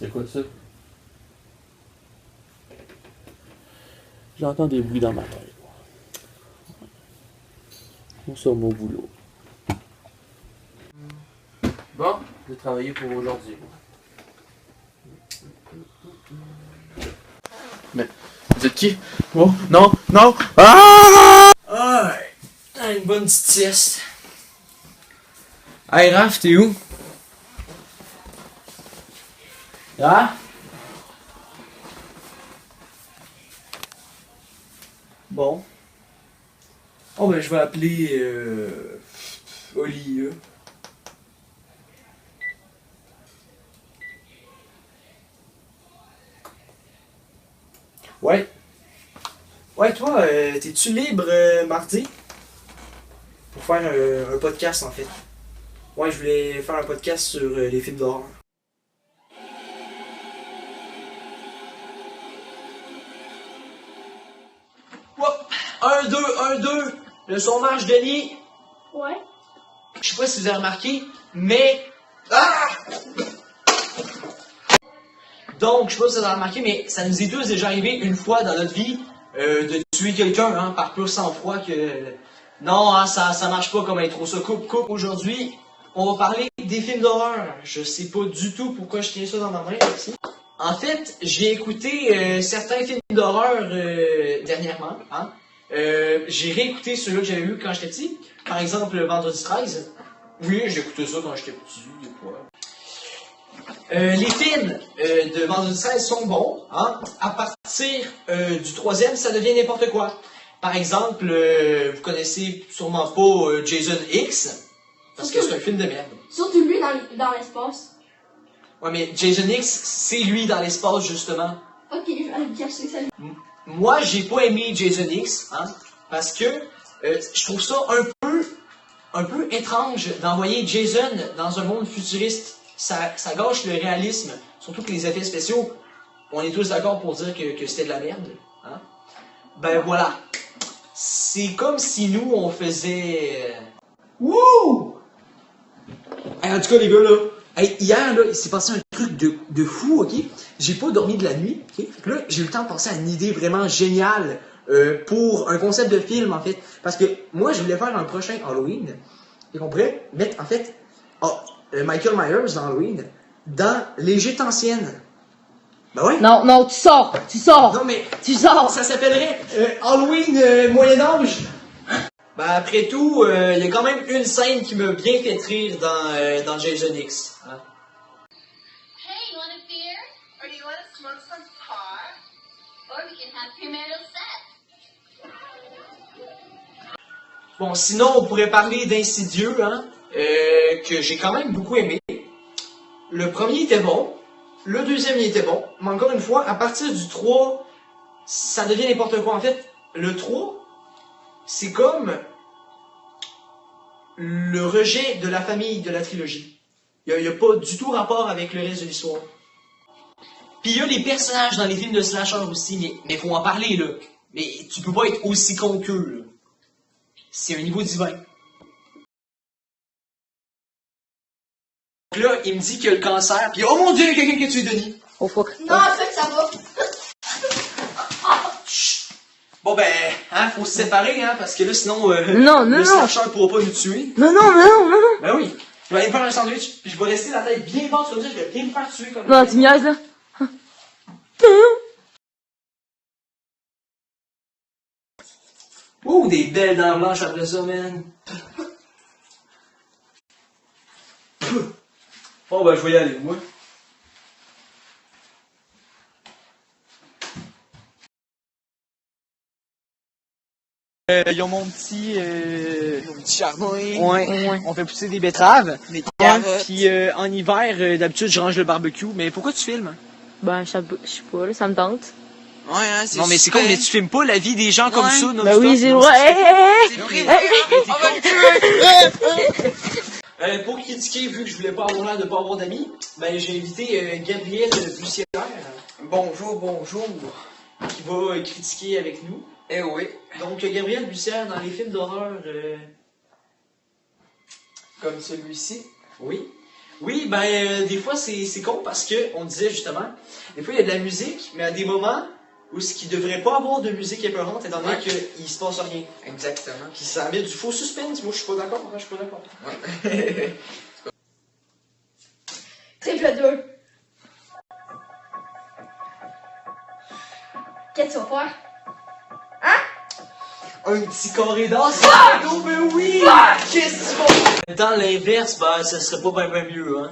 C'est quoi ça? J'entends des bruits dans ma tête. Nous sommes au boulot. Bon, j'ai travaillé pour aujourd'hui. Mais, vous êtes qui? Oh, non, non! Ah! Ah! Une bonne petite sieste. Hey Raph, t'es où? Ah? Bon. Oh ben je vais appeler Oli. Ouais. Ouais, toi, t'es-tu libre mardi? Pour faire un podcast en fait. Ouais, je voulais faire un podcast sur les films d'horreur. Hop! 1, 2, 1, 2! Le son marche, Denis! Ouais. Je sais pas si vous avez remarqué, mais... Ah! Donc, je sais pas si vous avez remarqué, mais ça nous est tous déjà arrivé une fois dans notre vie de tuer quelqu'un hein, par pur sang-froid que... Non, hein, ça marche pas comme intro. Ça coupe. Aujourd'hui, on va parler des films d'horreur. Je sais pas du tout pourquoi je tiens ça dans ma main ici. En fait, j'ai écouté certains films d'horreur dernièrement. Hein. J'ai réécouté ceux-là que j'avais vus quand j'étais petit. Par exemple, Vendredi 13. Oui, j'ai écouté ça quand j'étais petit, des fois. Les films de Vendredi 13 sont bons. Hein. À partir du troisième, ça devient n'importe quoi. Par exemple, vous connaissez sûrement pas Jason X, parce que c'est un film de merde. Surtout lui dans l'espace. Ouais, mais Jason X, c'est lui dans l'espace, justement. Ok, je vais aller cacher ça. Moi, j'ai pas aimé Jason X, hein, parce que je trouve ça un peu étrange d'envoyer Jason dans un monde futuriste. Ça gâche le réalisme, surtout que les effets spéciaux, on est tous d'accord pour dire que c'était de la merde. Hein. Ben voilà. C'est comme si nous, on faisait... Wouh! Hey, en tout cas, les gars, là, hey, hier, là, il s'est passé un truc de fou, ok? J'ai pas dormi de la nuit, ok? Fait que là, j'ai eu le temps de penser à une idée vraiment géniale pour un concept de film, en fait. Parce que moi, je voulais faire un prochain Halloween, et qu'on pourrait mettre, en fait, Michael Myers dans Halloween dans l'Égypte ancienne. Ben ouais. Non, tu sors. Non, mais Tu sors. ça s'appellerait Halloween Moyen-Âge. Ben après tout, il y a quand même une scène qui m'a bien fait rire dans Jason X. Hein? Hey, you want a beer? Or do you want to smoke some pot? Or we can have premarital sex. Bon, sinon, on pourrait parler d'Insidieux, hein, que j'ai quand même beaucoup aimé. Le premier était bon, le deuxième il était bon, mais encore une fois, à partir du 3, ça devient n'importe quoi. En fait, le 3, c'est comme le rejet de la famille de la trilogie. Il n'y a pas du tout rapport avec le reste de l'histoire. Puis il y a les personnages dans les films de slasher aussi, mais faut en parler, là. Mais tu peux pas être aussi con qu'eux, là. C'est un niveau divin. Donc là, il me dit qu'il a le cancer, puis oh mon Dieu, il y a quelqu'un qui a tué Denis. Oh fuck. Non, en fait, ça va. Chut. Bon ben, hein, faut se séparer, hein, parce que là, sinon, Non, le slasher pourra pas nous tuer. Non. Ben oui, je vais aller me faire un sandwich, puis je vais rester la tête bien basse comme ça, je vais bien me faire tuer comme Non, tu me niaises, là. Ouh, des belles dents blanches après ça, man. Bon ben, je vais y aller, moi. Ils ont mon petit jardin. Ouais. On fait pousser des betteraves. Des carottes. Puis en hiver, d'habitude, je range le barbecue. Mais pourquoi tu filmes? Ben, je sais pas, là, ça me tente. Ouais, hein, c'est Non, mais c'est con, mais tu filmes pas la vie des gens comme Ouais. ça, non? Ben oui, j'ai le droit. C'est vrai. Pour critiquer, vu que je voulais pas avoir l'air de pas avoir d'amis, ben j'ai invité Gabriel Bussière, Bonjour. qui va critiquer avec nous. Eh oui. Donc, Gabriel Bussière, dans les films d'horreur, Comme celui-ci. oui. Oui, ben, des fois, c'est con parce que, on disait justement, des fois, il y a de la musique, mais à des moments où ce qui devrait pas avoir de musique épeurante, étant donné qu'il se passe rien. Exactement. Puis ça met du faux suspense. Moi, je suis pas d'accord. Je suis pas d'accord. Ouais. Triple 2. Qu'est-ce que tu vas faire? Un petit carré d'or, c'est cadeau, mais oui! Qu'est-ce que tu vas... Dans l'inverse, ben, ça serait pas bien mieux, hein.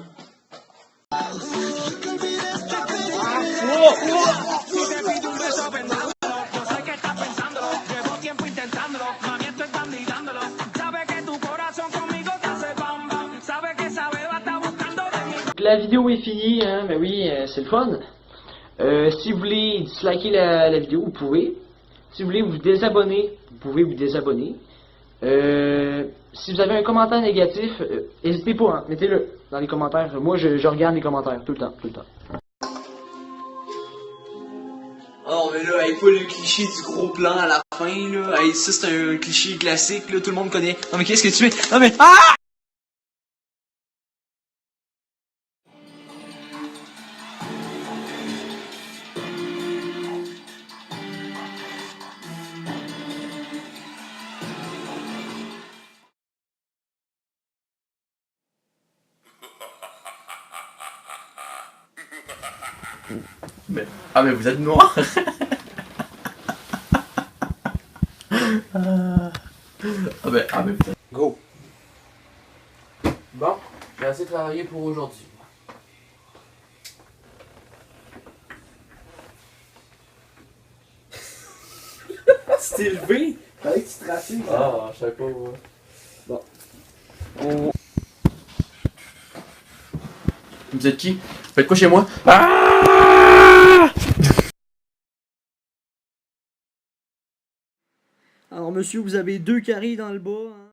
La vidéo est finie, hein, mais oui, c'est le fun. Si vous voulez disliker la vidéo, vous pouvez. Si vous voulez vous désabonner, vous pouvez vous désabonner. Si vous avez un commentaire négatif, n'hésitez pas, hein, mettez-le dans les commentaires. Moi, je regarde les commentaires tout le temps, tout le temps. Oh, mais là, hey, pas le cliché du gros plan à la fin, là. Hey, ça, c'est un cliché classique, là, tout le monde connaît. Non, mais qu'est-ce que tu fais? Non, mais... Ah! Mais... Ah mais vous êtes noir. Ah mais putain. Go. Bon, j'ai assez travaillé pour aujourd'hui. Tu t'es levé. Fallait que tu te rassures. Ah, je sais pas. Ouais. Bon. Vous êtes qui? Faites quoi chez moi? Ah! Alors monsieur, vous avez 2 caries dans le bas. Hein.